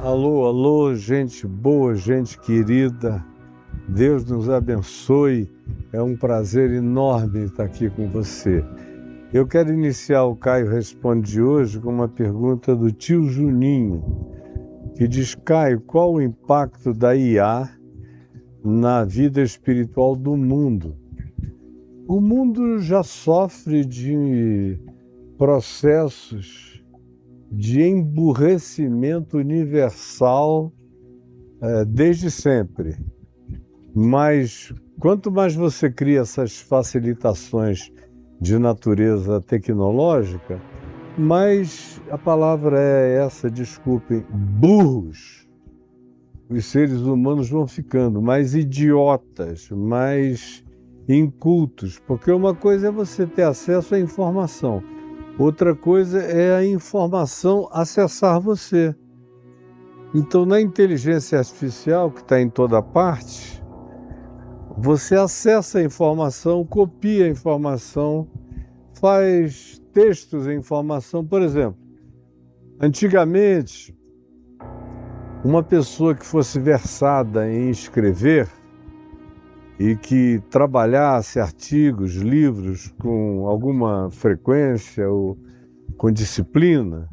Alô, alô, gente boa, gente querida, Deus nos abençoe, é um prazer enorme estar aqui com você. Eu quero iniciar o Caio Responde de hoje com uma pergunta do tio Juninho, que diz: Caio, qual o impacto da IA na vida espiritual do mundo? O mundo já sofre de processos de emburrecimento universal desde sempre. Mas quanto mais você cria essas facilitações de natureza tecnológica, mais a palavra é essa, desculpem, burros. Os seres humanos vão ficando mais idiotas, mais incultos, porque uma coisa é você ter acesso à informação, outra coisa é a informação acessar você. Então, na inteligência artificial, que está em toda parte, você acessa a informação, copia a informação, faz textos em informação. Por exemplo, antigamente, uma pessoa que fosse versada em escrever e que trabalhasse artigos, livros com alguma frequência ou com disciplina,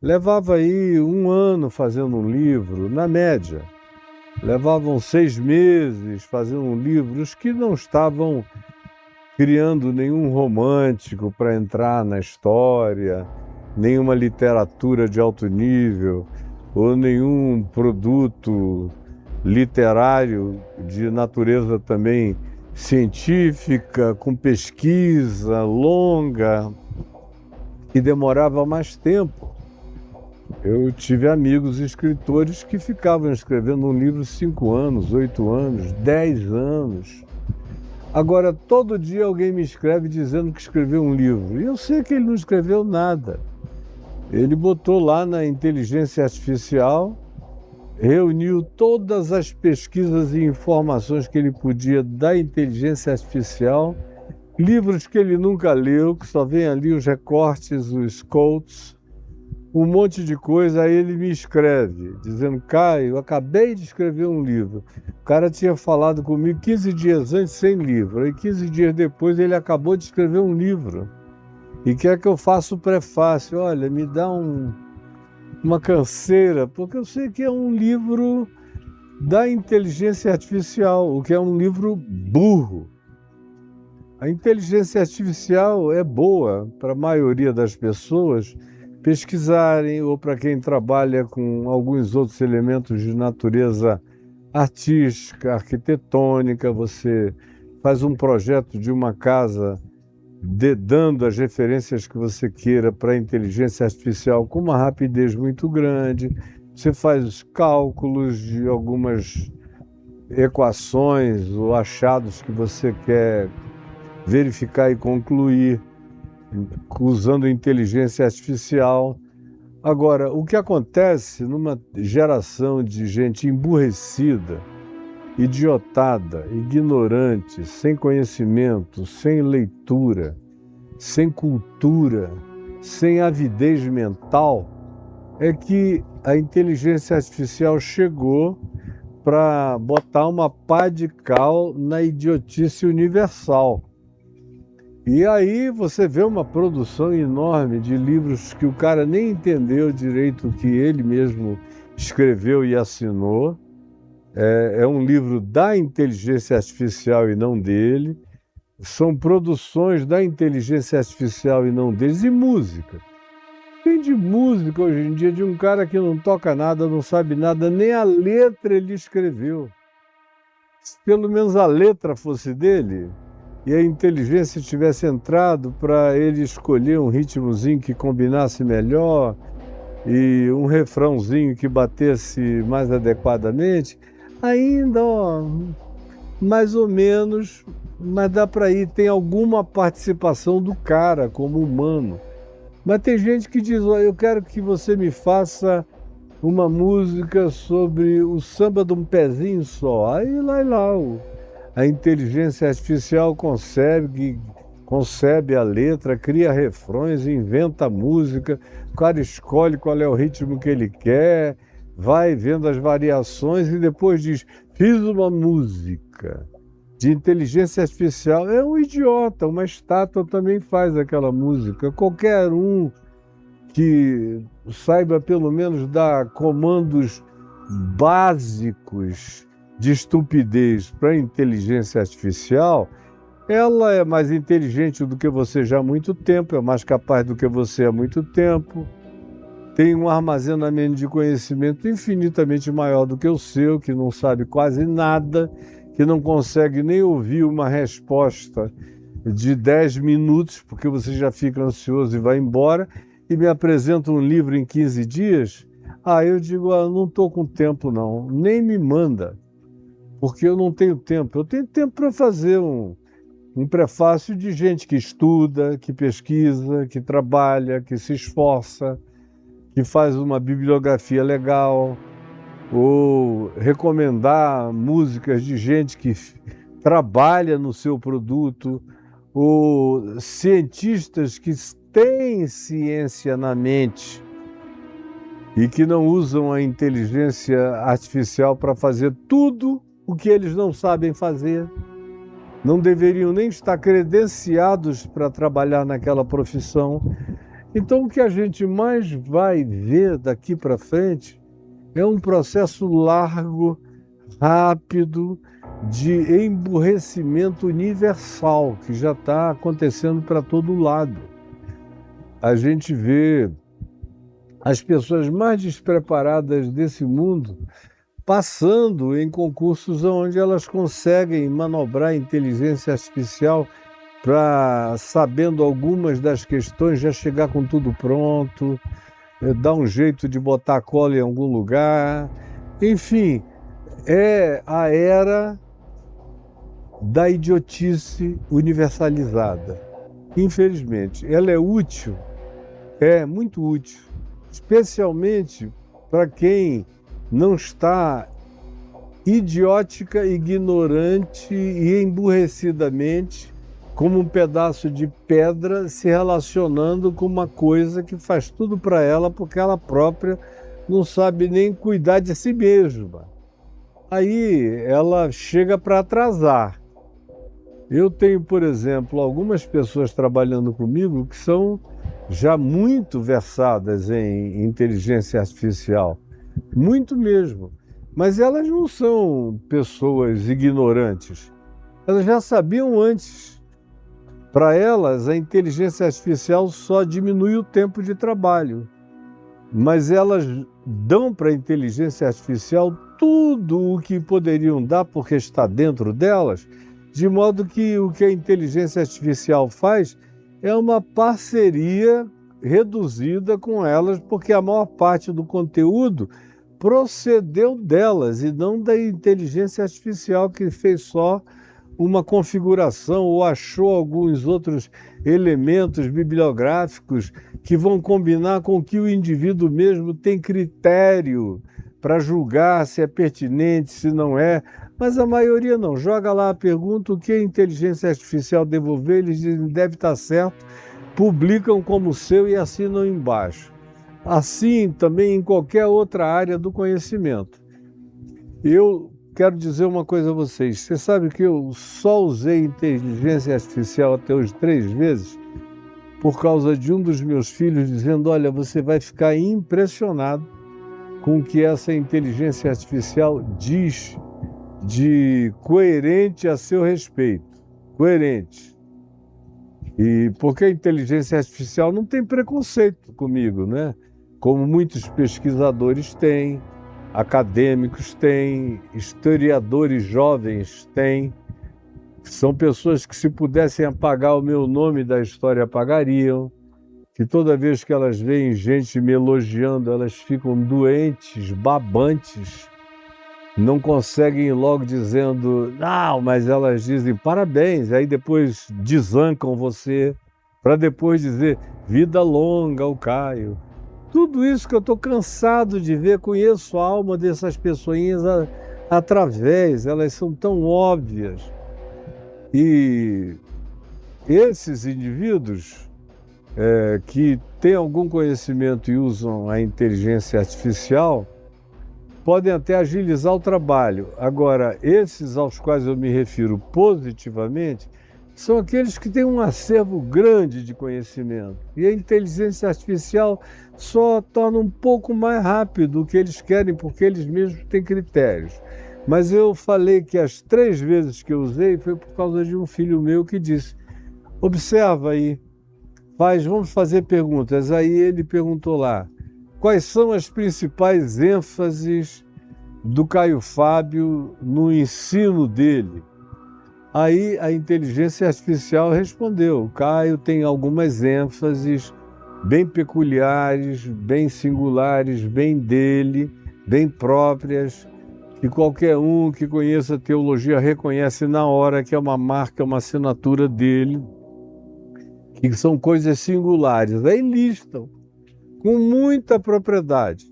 levava aí 1 ano fazendo um livro, na média. Levavam 6 meses fazendo um livro. Os que não estavam criando nenhum romântico para entrar na história, nenhuma literatura de alto nível, ou nenhum produto literário de natureza também científica, com pesquisa longa, que demorava mais tempo. Eu tive amigos escritores que ficavam escrevendo um livro 5 anos, 8 anos, 10 anos. Agora, todo dia alguém me escreve dizendo que escreveu um livro. E eu sei que ele não escreveu nada. Ele botou lá na inteligência artificial, reuniu todas as pesquisas e informações que ele podia da inteligência artificial, livros que ele nunca leu, que só vem ali os recortes, os quotes, um monte de coisa. Aí ele me escreve, dizendo: Caio, eu acabei de escrever um livro. O cara tinha falado comigo 15 dias antes sem livro, aí 15 dias depois ele acabou de escrever um livro. E quer que eu faça o prefácio. Olha, me dá uma canseira, porque eu sei que é um livro da inteligência artificial, o que é um livro burro. A inteligência artificial é boa para a maioria das pessoas pesquisarem, ou para quem trabalha com alguns outros elementos de natureza artística, arquitetônica. Você faz um projeto de uma casa dando as referências que você queira para a inteligência artificial com uma rapidez muito grande. Você faz os cálculos de algumas equações ou achados que você quer verificar e concluir usando inteligência artificial. Agora, o que acontece numa geração de gente emburrecida, idiotada, ignorante, sem conhecimento, sem leitura, sem cultura, sem avidez mental, é que a inteligência artificial chegou para botar uma pá de cal na idiotice universal. E aí você vê uma produção enorme de livros que o cara nem entendeu direito o que ele mesmo escreveu e assinou. É um livro da inteligência artificial e não dele. São produções da inteligência artificial e não deles. E música. Tem de música hoje em dia de um cara que não toca nada, não sabe nada, nem a letra ele escreveu. Se pelo menos a letra fosse dele e a inteligência tivesse entrado para ele escolher um ritmozinho que combinasse melhor e um refrãozinho que batesse mais adequadamente, ainda, mais ou menos, mas dá para ir, tem alguma participação do cara como humano. Mas tem gente que diz: eu quero que você me faça uma música sobre o samba de um pezinho só. Aí lá a inteligência artificial concebe a letra, cria refrões, inventa a música, o cara escolhe qual é o ritmo que ele quer, vai vendo as variações e depois diz: fiz uma música de inteligência artificial. É um idiota, uma estátua também faz aquela música. Qualquer um que saiba pelo menos dar comandos básicos de estupidez para a inteligência artificial, ela é mais inteligente do que você já há muito tempo, é mais capaz do que você há muito tempo, tem um armazenamento de conhecimento infinitamente maior do que o seu, que não sabe quase nada, que não consegue nem ouvir uma resposta de 10 minutos, porque você já fica ansioso e vai embora, e me apresenta um livro em 15 dias, eu digo: não estou com tempo não, nem me manda, porque eu não tenho tempo. Eu tenho tempo para fazer um prefácio de gente que estuda, que pesquisa, que trabalha, que se esforça, que faz uma bibliografia legal, ou recomendar músicas de gente que trabalha no seu produto, ou cientistas que têm ciência na mente e que não usam a inteligência artificial para fazer tudo o que eles não sabem fazer. Não deveriam nem estar credenciados para trabalhar naquela profissão. Então, o que a gente mais vai ver daqui para frente é um processo largo, rápido, de emburrecimento universal, que já está acontecendo para todo lado. A gente vê as pessoas mais despreparadas desse mundo passando em concursos onde elas conseguem manobrar a inteligência artificial para, sabendo algumas das questões, já chegar com tudo pronto, dar um jeito de botar a cola em algum lugar. Enfim, é a era da idiotice universalizada. Infelizmente, ela é útil, é muito útil, especialmente para quem não está idiótica, ignorante e emburrecidamente como um pedaço de pedra se relacionando com uma coisa que faz tudo para ela porque ela própria não sabe nem cuidar de si mesma. Aí ela chega para atrasar. Eu tenho, por exemplo, algumas pessoas trabalhando comigo que são já muito versadas em inteligência artificial. Muito mesmo. Mas elas não são pessoas ignorantes. Elas já sabiam antes. Para elas, a inteligência artificial só diminui o tempo de trabalho. Mas elas dão para a inteligência artificial tudo o que poderiam dar, porque está dentro delas, de modo que o que a inteligência artificial faz é uma parceria reduzida com elas, porque a maior parte do conteúdo procedeu delas e não da inteligência artificial, que fez só uma configuração ou achou alguns outros elementos bibliográficos que vão combinar com que o indivíduo mesmo tem critério para julgar se é pertinente, se não é. Mas a maioria não. Joga lá a pergunta, o que a inteligência artificial devolver, eles dizem deve estar certo, publicam como seu e assinam embaixo. Assim também em qualquer outra área do conhecimento. Eu quero dizer uma coisa a vocês. Você sabe que eu só usei inteligência artificial até hoje 3 vezes por causa de um dos meus filhos dizendo: olha, você vai ficar impressionado com o que essa inteligência artificial diz de coerente a seu respeito. Coerente. E porque a inteligência artificial não tem preconceito comigo, né? Como muitos pesquisadores têm, acadêmicos têm, historiadores jovens têm. São pessoas que, se pudessem apagar o meu nome da história, apagariam. Que toda vez que elas veem gente me elogiando, elas ficam doentes, babantes. Não conseguem ir logo dizendo, não, mas elas dizem parabéns, aí depois desancam você, para depois dizer vida longa ao Caio. Tudo isso que eu estou cansado de ver, conheço a alma dessas pessoinhas através, elas são tão óbvias. E esses indivíduos que têm algum conhecimento e usam a inteligência artificial, podem até agilizar o trabalho. Agora, esses aos quais eu me refiro positivamente são aqueles que têm um acervo grande de conhecimento. E a inteligência artificial só torna um pouco mais rápido o que eles querem, porque eles mesmos têm critérios. Mas eu falei que as 3 vezes que eu usei foi por causa de um filho meu que disse: observa aí, vamos fazer perguntas. Aí ele perguntou lá: quais são as principais ênfases do Caio Fábio no ensino dele? Aí a inteligência artificial respondeu: o Caio tem algumas ênfases bem peculiares, bem singulares, bem dele, bem próprias, que qualquer um que conheça teologia reconhece na hora que é uma marca, uma assinatura dele, que são coisas singulares. Aí listam com muita propriedade.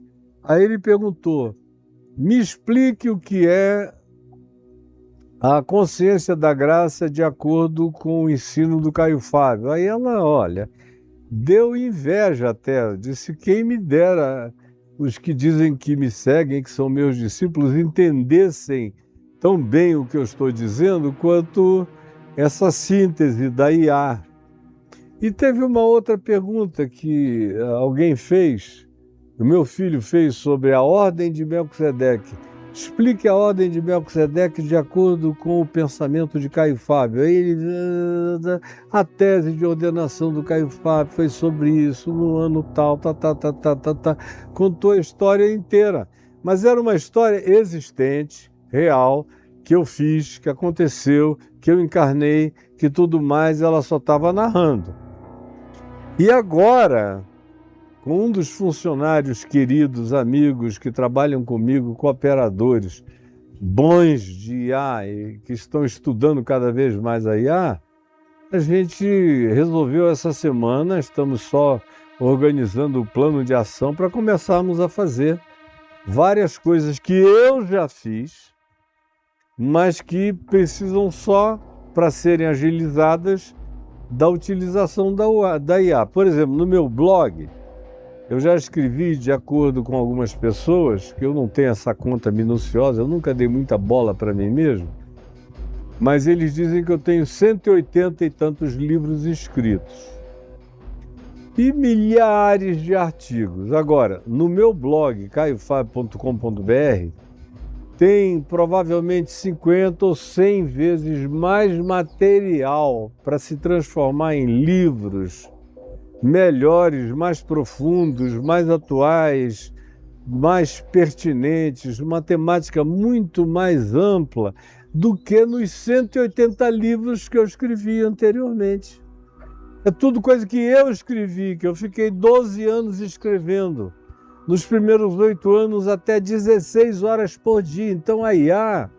Aí ele perguntou: me explique o que é a consciência da graça de acordo com o ensino do Caio Fábio. Aí ela, olha, deu inveja até, disse: quem me dera os que dizem que me seguem, que são meus discípulos, entendessem tão bem o que eu estou dizendo quanto essa síntese da IA. E teve uma outra pergunta que alguém fez, o meu filho fez, sobre a ordem de Melquisedeque. Explique a ordem de Melquisedeque de acordo com o pensamento de Caio Fábio. Aí ele, a tese de ordenação do Caio Fábio foi sobre isso, no ano tal, contou a história inteira. Mas era uma história existente, real, que eu fiz, que aconteceu, que eu encarnei, que tudo mais ela só estava narrando. E agora, com um dos funcionários queridos, amigos, que trabalham comigo, cooperadores, bons de IA e que estão estudando cada vez mais a IA, a gente resolveu essa semana, estamos só organizando o plano de ação para começarmos a fazer várias coisas que eu já fiz, mas que precisam só, para serem agilizadas, da utilização da IA. Por exemplo, no meu blog, eu já escrevi, de acordo com algumas pessoas, que eu não tenho essa conta minuciosa, eu nunca dei muita bola para mim mesmo, mas eles dizem que eu tenho 180 e tantos livros escritos e milhares de artigos. Agora, no meu blog, caiofabio.com.br, tem provavelmente 50 ou 100 vezes mais material para se transformar em livros melhores, mais profundos, mais atuais, mais pertinentes, uma temática muito mais ampla do que nos 180 livros que eu escrevi anteriormente. É tudo coisa que eu escrevi, que eu fiquei 12 anos escrevendo. Nos primeiros 8 anos, até 16 horas por dia. Então a IA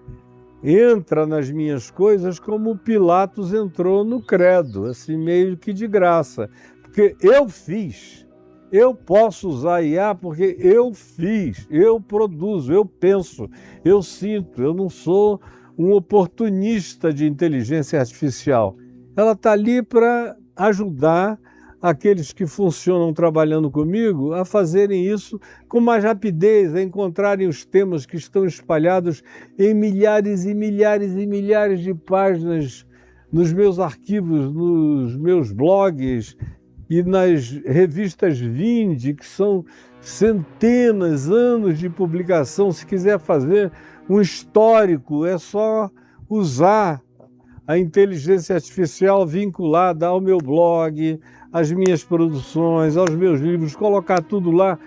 entra nas minhas coisas como Pilatos entrou no credo, assim, meio que de graça. Porque eu fiz, eu posso usar a IA porque eu fiz, eu produzo, eu penso, eu sinto, eu não sou um oportunista de inteligência artificial. Ela está ali para ajudar aqueles que funcionam trabalhando comigo a fazerem isso com mais rapidez, a encontrarem os temas que estão espalhados em milhares e milhares e milhares de páginas nos meus arquivos, nos meus blogs e nas revistas Vinde, que são centenas, anos de publicação. Se quiser fazer um histórico, é só usar a inteligência artificial vinculada ao meu blog, às minhas produções, aos meus livros, colocar tudo lá.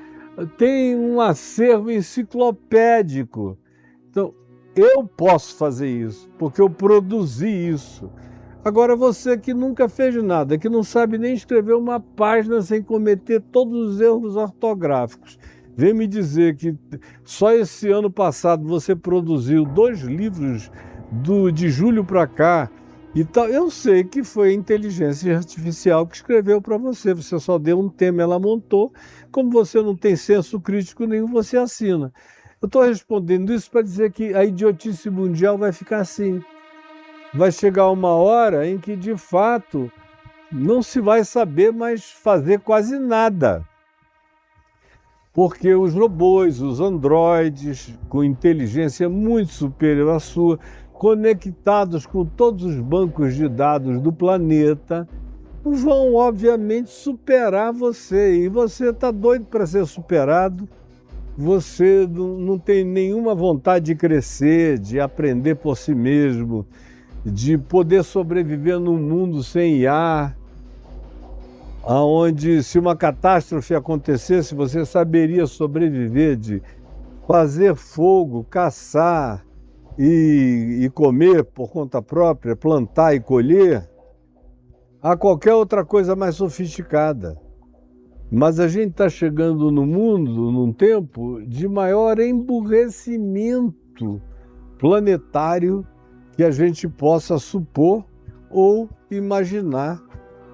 Tem um acervo enciclopédico. Então, eu posso fazer isso, porque eu produzi isso. Agora, você que nunca fez nada, que não sabe nem escrever uma página sem cometer todos os erros ortográficos, vem me dizer que só esse ano passado você produziu 2 livros de julho para cá e tal. Eu sei que foi a inteligência artificial que escreveu para você. Você só deu um tema, ela montou. Como você não tem senso crítico nenhum, você assina. Eu estou respondendo isso para dizer que a idiotice mundial vai ficar assim. Vai chegar uma hora em que, de fato, não se vai saber mais fazer quase nada. porque os robôs, os androides, com inteligência muito superior à sua, conectados com todos os bancos de dados do planeta, vão, obviamente, superar você. E você está doido para ser superado, você não tem nenhuma vontade de crescer, de aprender por si mesmo, de poder sobreviver num mundo sem IA, onde, se uma catástrofe acontecesse, você saberia sobreviver, de fazer fogo, caçar e comer por conta própria, plantar e colher, a qualquer outra coisa mais sofisticada. Mas a gente está chegando no mundo, num tempo de maior emburrecimento planetário que a gente possa supor ou imaginar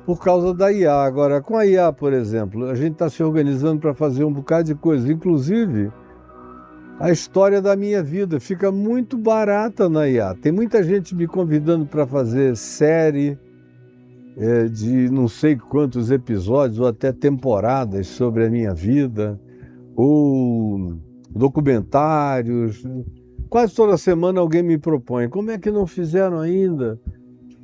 por causa da IA. Agora, com a IA, por exemplo, a gente está se organizando para fazer um bocado de coisa, inclusive a história da minha vida fica muito barata na IA. Tem muita gente me convidando para fazer série de não sei quantos episódios ou até temporadas sobre a minha vida, ou documentários. Quase toda semana alguém me propõe: como é que não fizeram ainda?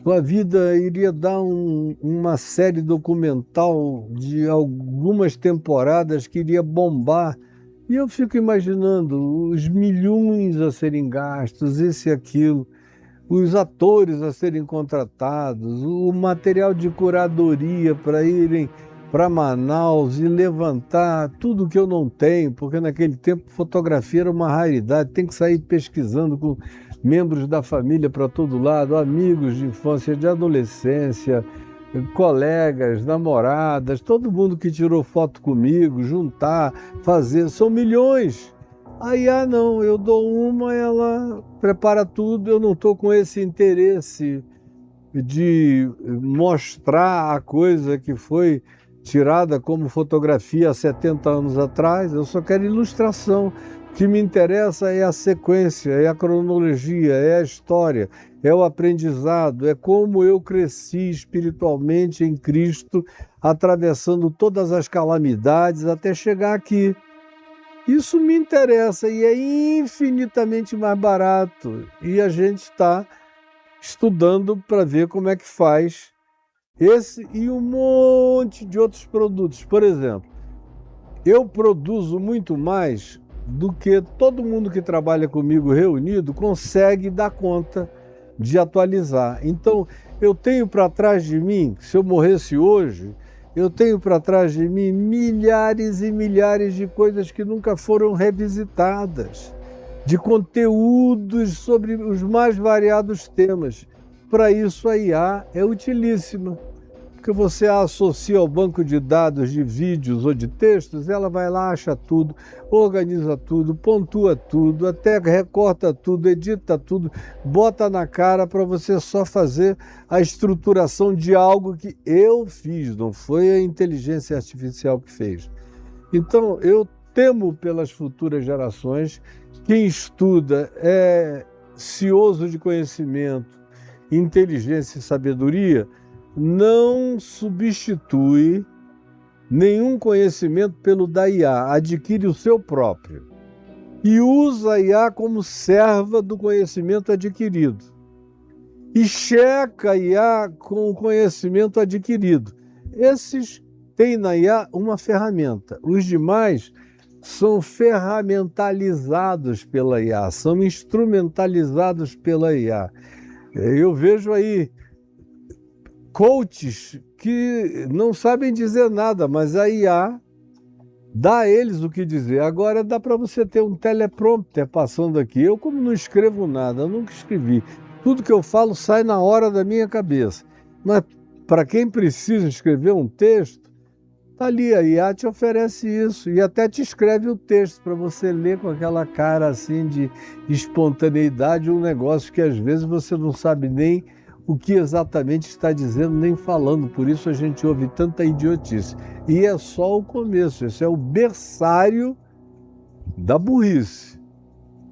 Tua vida iria dar uma série documental de algumas temporadas que iria bombar. E eu fico imaginando os milhões a serem gastos, isso e aquilo, os atores a serem contratados, o material de curadoria para irem para Manaus e levantar tudo que eu não tenho, porque naquele tempo fotografia era uma raridade, tem que sair pesquisando com membros da família para todo lado, amigos de infância, de adolescência, colegas, namoradas, todo mundo que tirou foto comigo, juntar, fazer, são milhões. Aí, não, eu dou uma, ela prepara tudo, eu não estou com esse interesse de mostrar a coisa que foi tirada como fotografia há 70 anos atrás, eu só quero ilustração. O que me interessa é a sequência, é a cronologia, é a história, é o aprendizado, é como eu cresci espiritualmente em Cristo, atravessando todas as calamidades até chegar aqui. Isso me interessa e é infinitamente mais barato. E a gente está estudando para ver como é que faz esse e um monte de outros produtos. Por exemplo, eu produzo muito mais do que todo mundo que trabalha comigo reunido consegue dar conta de atualizar. Então, eu tenho para trás de mim, se eu morresse hoje, eu tenho para trás de mim milhares e milhares de coisas que nunca foram revisitadas, de conteúdos sobre os mais variados temas. Para isso, a IA é utilíssima, porque você a associa ao banco de dados de vídeos ou de textos, ela vai lá, acha tudo, organiza tudo, pontua tudo, até recorta tudo, edita tudo, bota na cara para você só fazer a estruturação de algo que eu fiz, não foi a inteligência artificial que fez. Então, eu temo pelas futuras gerações. Quem estuda é cioso de conhecimento, inteligência e sabedoria, não substitui nenhum conhecimento pelo da IA, adquire o seu próprio e usa a IA como serva do conhecimento adquirido e checa a IA com o conhecimento adquirido. Esses têm na IA uma ferramenta, os demais são ferramentalizados pela IA, são instrumentalizados pela IA. Eu vejo aí coaches que não sabem dizer nada, mas a IA dá a eles o que dizer. Agora dá para você ter um teleprompter passando aqui. Eu, como não escrevo nada, eu nunca escrevi. Tudo que eu falo sai na hora da minha cabeça. Mas para quem precisa escrever um texto, tá ali, a IA te oferece isso e até te escreve o texto para você ler com aquela cara assim de espontaneidade, um negócio que às vezes você não sabe nem o que exatamente está dizendo nem falando, por isso a gente ouve tanta idiotice. E é só o começo, esse é o berçário da burrice.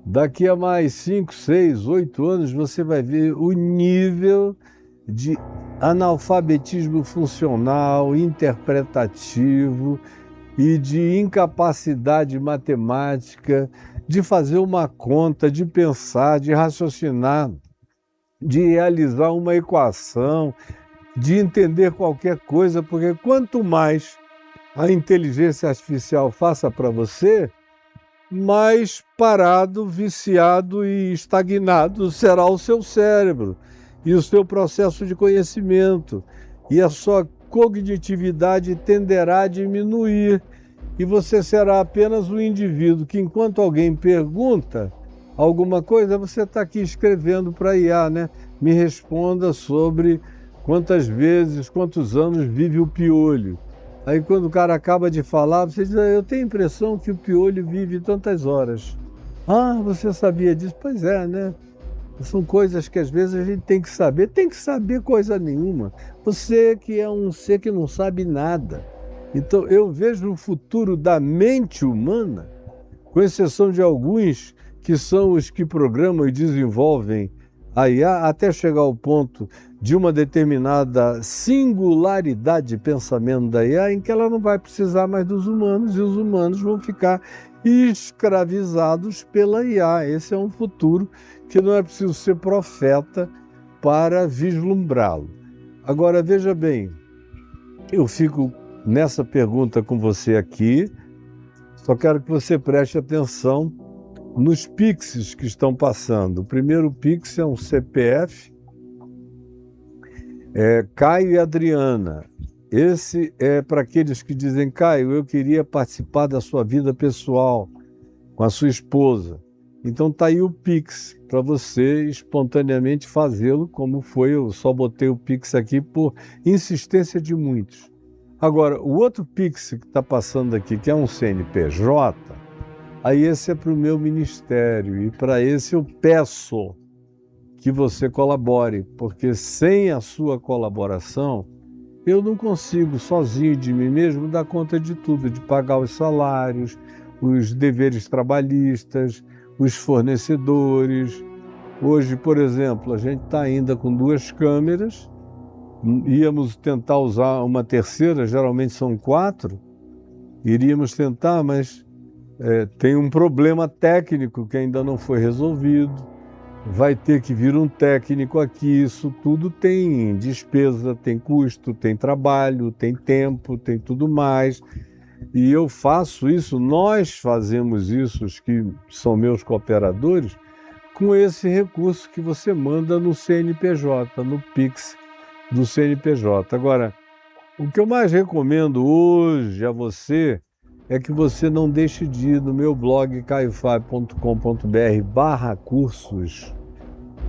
Daqui a mais 5, 6, 8 anos você vai ver o nível de analfabetismo funcional, interpretativo e de incapacidade matemática, de fazer uma conta, de pensar, de raciocinar, de realizar uma equação, de entender qualquer coisa, porque quanto mais a inteligência artificial faça para você, mais parado, viciado e estagnado será o seu cérebro e o seu processo de conhecimento. E a sua cognitividade tenderá a diminuir. E você será apenas um indivíduo que, enquanto alguém pergunta alguma coisa, você está aqui escrevendo para a IA, né? Me responda sobre quantas vezes, quantos anos vive o piolho. Aí quando o cara acaba de falar, você diz, eu tenho a impressão que o piolho vive tantas horas. Ah, você sabia disso? Pois é, né? São coisas que às vezes a gente tem que saber coisa nenhuma. Você que é um ser que não sabe nada. Então eu vejo o futuro da mente humana, com exceção de alguns que são os que programam e desenvolvem a IA, até chegar ao ponto de uma determinada singularidade de pensamento da IA, em que ela não vai precisar mais dos humanos e os humanos vão ficar escravizados pela IA. Esse é um futuro que não é preciso ser profeta para vislumbrá-lo. Agora, veja bem, eu fico nessa pergunta com você aqui, só quero que você preste atenção nos Pixes que estão passando. O primeiro Pix é um CPF, Caio e Adriana. Esse é para aqueles que dizem, Caio, eu queria participar da sua vida pessoal com a sua esposa. Então tá aí o Pix para você espontaneamente fazê-lo, como foi, eu só botei o Pix aqui por insistência de muitos. Agora, o outro Pix que está passando aqui, que é um CNPJ, aí esse é para o meu ministério e para esse eu peço que você colabore, porque sem a sua colaboração, eu não consigo sozinho de mim mesmo dar conta de tudo, de pagar os salários, os deveres trabalhistas, os fornecedores. Hoje, por exemplo, a gente está ainda com 2 câmeras, íamos tentar usar uma terceira, geralmente são 4, iríamos tentar, mas tem um problema técnico que ainda não foi resolvido, vai ter que vir um técnico aqui, isso tudo tem despesa, tem custo, tem trabalho, tem tempo, tem tudo mais. E eu faço isso, nós fazemos isso, os que são meus cooperadores, com esse recurso que você manda no CNPJ, no Pix do CNPJ. Agora, o que eu mais recomendo hoje a você é que você não deixe de ir no meu blog caiofábio.com.br/cursos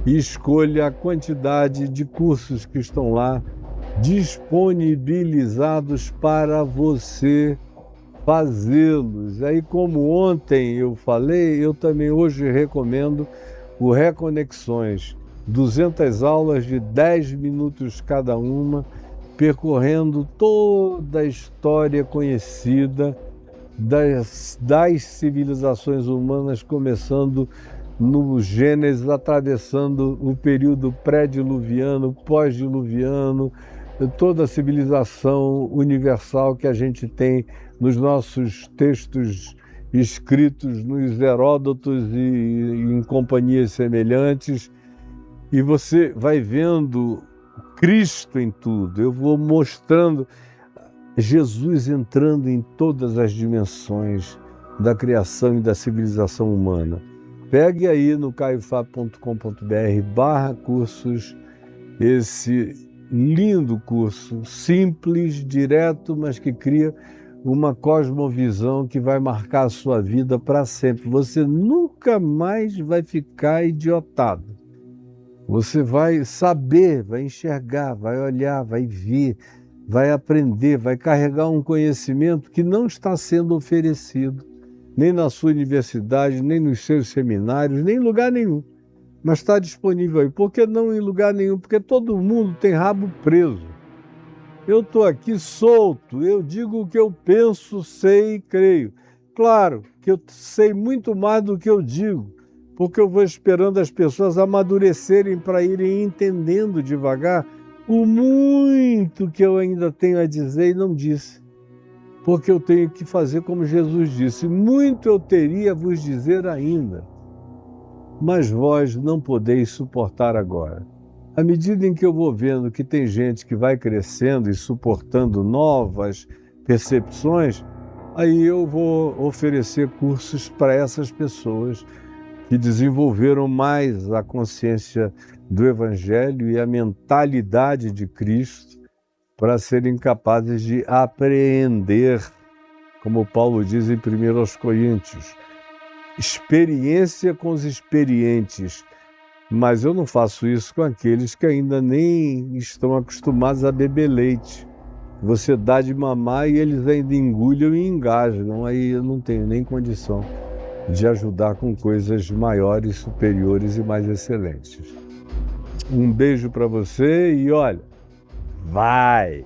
e escolha a quantidade de cursos que estão lá disponibilizados para você fazê-los. Aí, como ontem eu falei, eu também hoje recomendo o Reconexões, 200 aulas de 10 minutos cada uma, percorrendo toda a história conhecida das civilizações humanas, começando no Gênesis, atravessando o período pré-diluviano, pós-diluviano, toda a civilização universal que a gente tem nos nossos textos escritos nos Heródotos e em companhias semelhantes. E você vai vendo Cristo em tudo. Eu vou mostrando Jesus entrando em todas as dimensões da criação e da civilização humana. Pegue aí no caiofábio.com.br/cursos esse lindo curso, simples, direto, mas que cria uma cosmovisão que vai marcar a sua vida para sempre. Você nunca mais vai ficar idiotado. Você vai saber, vai enxergar, vai olhar, vai ver, vai aprender, vai carregar um conhecimento que não está sendo oferecido, nem na sua universidade, nem nos seus seminários, nem em lugar nenhum. Mas está disponível aí. Por que não em lugar nenhum? Porque todo mundo tem rabo preso. Eu estou aqui solto, eu digo o que eu penso, sei e creio. Claro que eu sei muito mais do que eu digo, porque eu vou esperando as pessoas amadurecerem para irem entendendo devagar o muito que eu ainda tenho a dizer e não disse. porque eu tenho que fazer como Jesus disse: muito eu teria a vos dizer ainda, mas vós não podeis suportar agora. À medida em que eu vou vendo que tem gente que vai crescendo e suportando novas percepções, aí eu vou oferecer cursos para essas pessoas que desenvolveram mais a consciência do Evangelho e a mentalidade de Cristo para serem capazes de apreender, como Paulo diz em 1 Coríntios, experiência com os experientes. Mas eu não faço isso com aqueles que ainda nem estão acostumados a beber leite. Você dá de mamar e eles ainda engulham e engasgam. Aí eu não tenho nem condição de ajudar com coisas maiores, superiores e mais excelentes. Um beijo para você e olha, vai!